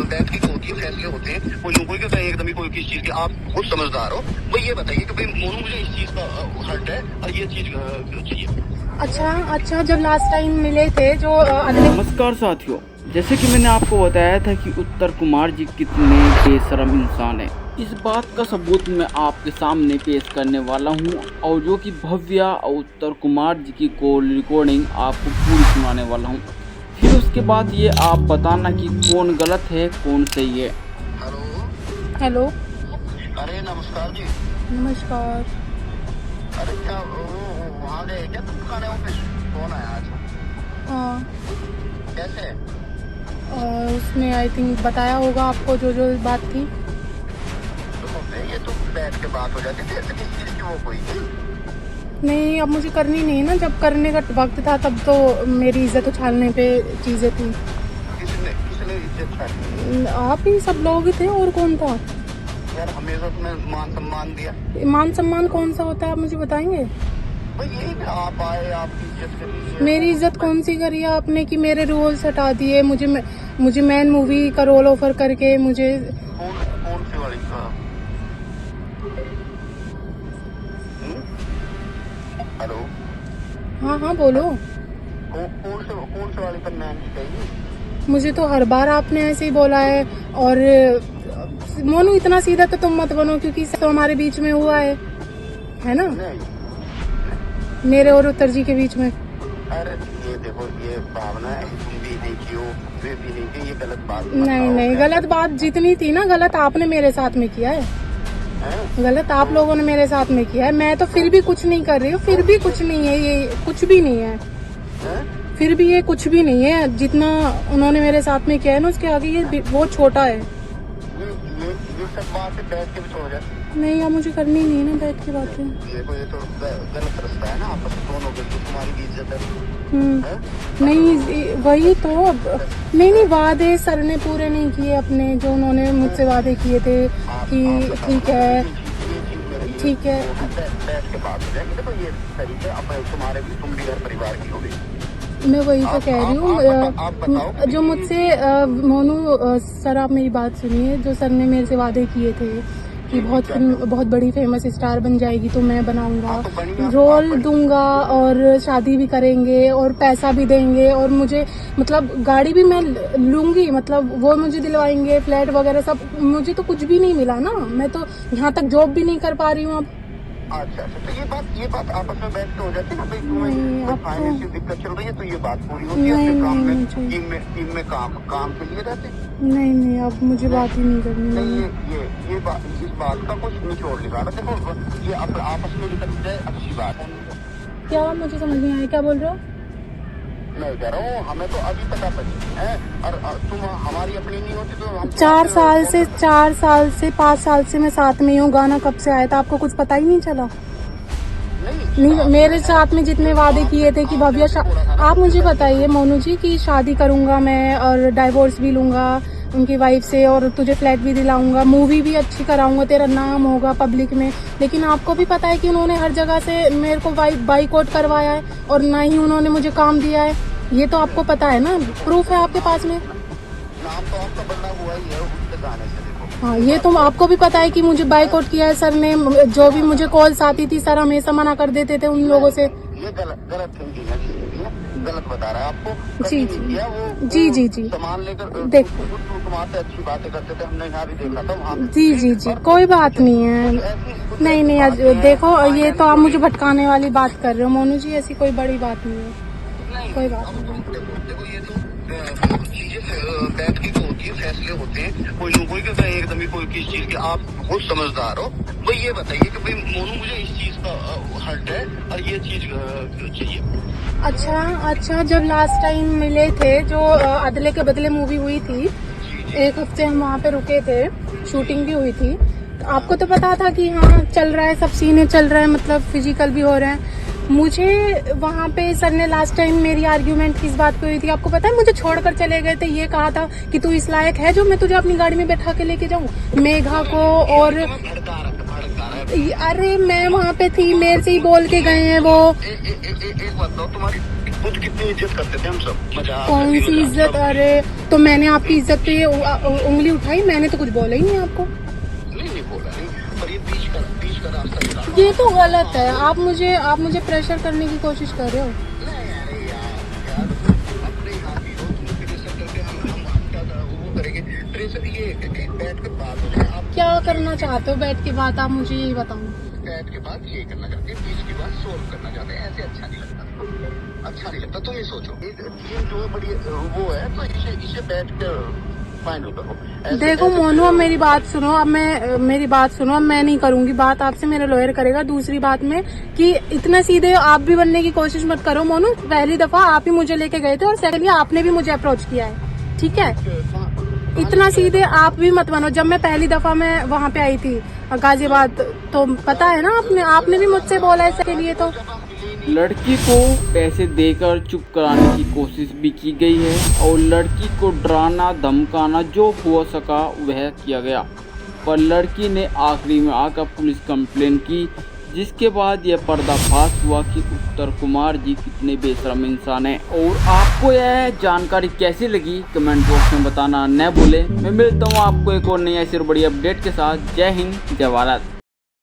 बैठ के होती है, फैसले होते हैं, कोई कोई कहता है एकदम ही कोई किस चीज के, आप खुद समझदार हो। वो ये बताइए कि भाई मोनू मुझे इस चीज का हर्ट है और ये चीज चाहिए। अच्छा, जब लास्ट टाइम मिले थे जो नमस्कार साथियों, जैसे कि मैंने आपको बताया था कि उत्तर कुमार जी कितने बेशरम इंसान हैं, इस बात का सबूत मैं आपके सामने पेश करने वाला हूं और जो कि भव्या और उत्तर कुमार जी की कॉल रिकॉर्डिंग आपको पूरी सुनाने वाला हूं। फिर उसके बाद ये आप बताना कि कौन गलत है कौन सही है। हेलो। अरे नमस्कार जी। नमस्कार। अरे क्या वहाँ गए क्या तुम खाने ऑफिस? कौन आया आज? हाँ, कैसे? उसमें आई थिंक बताया होगा आपको जो बात थी। तो ये तो बैठ के बात हो जाती थी, ऐसे किस चीज की वो कोई? नहीं, अब मुझे करनी नहीं है ना, जब करने का वक्त था तब तो मेरी इज्जत उछालने पे चीजें थी। किसने इज्जत छाड़ी? आप ही सब लोग थे, और कौन था? यार हमेशा तुम्हें मान सम्मान दिया। मान सम्मान कौन सा होता है, आप मुझे बताएंगे? भाई यही कि आप आए, आपकी इज्जत करी। मेरी इज्जत कौन सी करी है आपने कि मेरे रोल्स हटा दिए, मुझे मैन मूवी का रोल ऑफर करके मुझे। कौन सी वाली का? हेलो। हाँ बोलो। कौन से वाली पर मैन की कही? मुझे तो हर बार आपने ऐसे ही बोला है। और मोनू इतना सीधा तो तुम मत बनो, क्योंकि तो हमारे बीच में हुआ है ना, मेरे और उत्तर जी के बीच में। अरे ये देखो, ये भावना है, तुम भी नहीं की हो, वे भी नहीं की, ये गलत बात। नहीं, गलत बात जितनी थी ना, गलत आपने मेरे साथ में किया है। गलत आप लोगों ने मेरे साथ में किया है। मैं तो फिर भी कुछ नहीं कर रही हूँ, फिर भी कुछ नहीं है, ये कुछ भी नहीं है। फिर भी ये कुछ भी नहीं है, जितना उन्होंने मेरे साथ में किया है ना, उसके आगे ये बहुत छोटा है। ये सब बातें बैठ के भी छोड़ जाती। नहीं, अब मुझे करनी नहीं है ना बैठ के बातें। ये तो गलत रास्ता है ना, आपस में दोनों के, तुम्हारी भी इज्जत है। नहीं, वही तो। नहीं, वादे सर ने पूरे नहीं किए अपने, जो उन्होंने मुझसे वादे किए थे कि ठीक है। बैठ के बात हो जाएगी। देखो ये तरीके, अब तुम्हारे भी, तुम भी घर परिवार की होगी। मैं वही तो कह रही हूँ। जो मुझसे मोनू सर, आप मेरी बात सुनिए। जो सर ने मेरे से वादे किए थे कि बहुत बड़ी फेमस स्टार बन जाएगी तो मैं बनाऊंगा, रोल दूंगा और शादी भी करेंगे और पैसा भी देंगे और मुझे मतलब गाड़ी भी मैं लूंगी, मतलब वो मुझे दिलवाएंगे, फ्लैट वगैरह सब। मुझे तो कुछ भी नहीं मिला ना, मैं तो यहाँ तक जॉब भी नहीं कर पा रही हूँ अब। अच्छा, तो ये बात आपस में बैठ के हो जाती है ना भाई, तुम्हें फाइनेंशियल दिक्कत चल रही है तो ये बात पूरी होती है। अपने काम में, टीम में काम के लिए रहते। नहीं, अब मुझे बात ही नहीं करनी। नहीं, ये बात, इस बात का कुछ निचोड़ निकाला। देखो ये आपस में निकल जाए, अच्छी बात है। क्या, मुझे समझ नहीं आया, क्या बोल रहे हो? मैं कह रहा हूँ, हमें तो अभी पता पड़ी है, और तुम हमारी अपनी नहीं होती तो हम 4 साल से 5 साल से मैं साथ में हूँ। गाना कब से आया था, आपको कुछ पता ही नहीं चला? नहीं, मेरे साथ में जितने वादे किए थे कि भव्या, आप मुझे बताइए मोनू जी कि शादी करूंगा मैं और डाइवोर्स भी लूंगा उनकी वाइफ से और तुझे फ्लैट भी दिलाऊंगा, मूवी भी अच्छी कराऊंगा, तेरा नाम होगा पब्लिक में। लेकिन आपको भी पता है कि उन्होंने हर जगह से मेरे को बाइकआउट करवाया है और ना ही उन्होंने मुझे काम दिया है। ये तो आपको पता है ना, प्रूफ है आपके पास में। नाम तो आपका बदला हुआ ही है उसके गाने से। देखो हाँ, ये तो आपको भी पता है कि मुझे बाइकआउट किया है सर ने। जो भी मुझे कॉल्स आती थी, सर हमेशा मना कर देते थे उन लोगों से। ये गलत थिंकिंग है, गलत बता रहा है आपको। जी सामान लेकर देखो, तुम्हारे अच्छी बातें करते थे, हमने यहाँ भी देखा था वहाँ। जी कोई बात नहीं है। नहीं, आज देखो, ये तो आप मुझे भटकाने वाली बात कर रहे हो मोनू जी, ऐसी कोई बड़ी बात नहीं है, कोई बात नहीं। देखो ये तो चीजें बैठ के होती है, फैसले होते हैं, कोई कहता है एकदम ही कोई किस चीज के, आप खुद समझदार हो। भाई ये बताइए कि भाई मोनू मुझे इस चीज का हर्ट है और ये चीज चाहिए। अच्छा, जब लास्ट टाइम मिले थे जो अदले के बदले मूवी हुई थी, 1 हफ्ते हम वहाँ पे रुके थे, शूटिंग भी हुई थी। तो आपको तो पता था कि हाँ चल रहा है, सब सीने चल रहे हैं, मतलब फिजिकल भी हो रहे हैं। मुझे वहाँ पे सर ने लास्ट टाइम मेरी आर्ग्यूमेंट किस बात पे हुई थी आपको पता है? मुझे छोड़कर चले गए थे, ये कहा था कि तू इस लायक है जो मैं तुझे अपनी गाड़ी में बैठा के लेके जाऊँ, मेघा को। और भड़का रहा है। अरे मैं वहाँ पे थी, मेरे से ही बोल के गए हैं वो। एक बात बताओ, तुम्हारी खुद कितनी इज्जत करते थे हम सब, मजाक कौन सी इज्जत? अरे तो मैंने आपकी इज्जत पे ये उंगली उठाई? मैंने तो कुछ बोला ही नहीं आपको। नहीं बोला नहीं, पर ये बीच का रास्ता निकालो। ये तो गलत है, आप मुझे प्रेशर करने की कोशिश कर रहे हो। नहीं यार अपने यहाँ की हो, तुम प्रेशर करके हम क्या वो करेंगे? प्रेशर ये बैठ के बात हो जाए। आप क्या करना चाहते हो बैठ के बात? आप मुझे यही बताओ। बैठ के बात ये करना चाहते हैं, बीच की बात सोल्व करना चाहते हैं, ऐसे अच्छा नहीं लगता। तुम ही सोचो, ये जो है बड़ी वो है, तो इसे बैठ कर फाइनल करो। देखो मोनू, अब मेरी बात सुनो। अब मेरी बात सुनो, अब मैं नहीं करूंगी बात आपसे, मेरा लॉयर करेगा। दूसरी बात में कि इतना सीधे आप भी बनने की कोशिश मत करो मोनू। पहली दफा आप ही मुझे लेके गए थे और सेकंडली आपने भी मुझे अप्रोच किया है, ठीक है? इतना सीधे आप भी मत बनो। जब मैं पहली दफा मैं वहाँ पे आई थी गाजियाबाद, तो पता है ना आपने भी मुझसे बोला इसके लिए। तो लड़की को पैसे देकर चुप कराने की कोशिश भी की गई है और लड़की को डराना धमकाना जो हो सका वह किया गया, पर लड़की ने आखिरी में आकर पुलिस कंप्लेन की, जिसके बाद यह पर्दाफाश हुआ कि उत्तर कुमार जी कितने बेशर्म इंसान हैं। और आपको यह जानकारी कैसी लगी कमेंट बॉक्स में बताना न भूलें। मैं मिलता हूँ आपको एक और नई ऐसी बड़ी अपडेट के साथ। जय हिंद, जय भारत।